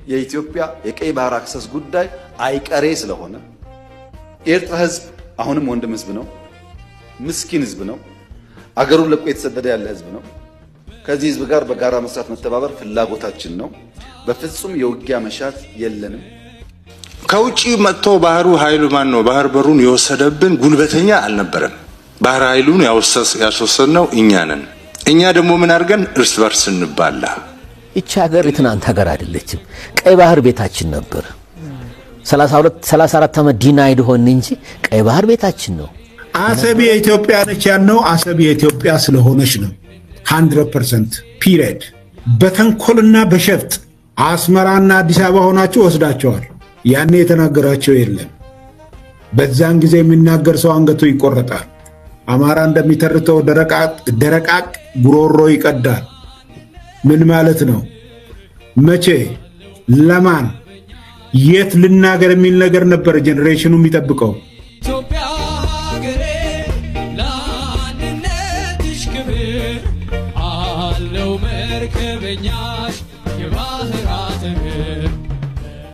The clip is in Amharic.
የኢትዮጵያ የቀይ ባህር አክሰስ ጉዳይ አይቀሬ ስለሆነ የኤርትራ ህዝብ አሁንም ወንድም ህዝብ ነው፣ ምስኪን ህዝብ ነው፣ አገሩን ለቆ የተሰደደ ያለ ህዝብ ነው። ከዚህ ህዝብ ጋር በጋራ መስራት መተባበር ፍላጎታችን ነው። በፍጹም የውጊያ መሻት የለንም። ከውጪ መጥቶ ባህሩ ኃይሉ ማን ነው ባህር በሩን የወሰደብን ጉልበተኛ አልነበረም። ባህር ኃይሉን ያስወሰድነው እኛ ነን። እኛ ደግሞ ምን አድርገን እርስ በርስ እንባላ። ይቺ ሀገር የትናንት ሀገር አይደለችም። ቀይ ባህር ቤታችን ነበር። 34 ዓመት ዲናይድ ሆን እንጂ ቀይ ባህር ቤታችን ነው። አሰብ የኢትዮጵያ ነች ያልነው አሰብ የኢትዮጵያ ስለሆነች ነው። 100% ፒሪየድ። በተንኮልና በሸፍጥ አስመራና አዲስ አበባ ሆናችሁ ወስዳቸዋል። ያኔ የተናገራቸው የለም። በዛን ጊዜ የሚናገር ሰው አንገቱ ይቆረጣል። አማራ እንደሚተርተው ደረቃቅ ጉሮሮ ይቀዳል። ምን ማለት ነው? መቼ፣ ለማን፣ የት ልናገር የሚል ነገር ነበር ጄኔሬሽኑ የሚጠብቀው። ኢትዮጵያ ሀገሬ ለአንድነትሽ ክብር አለው መርከበኛሽ የባህር አጥር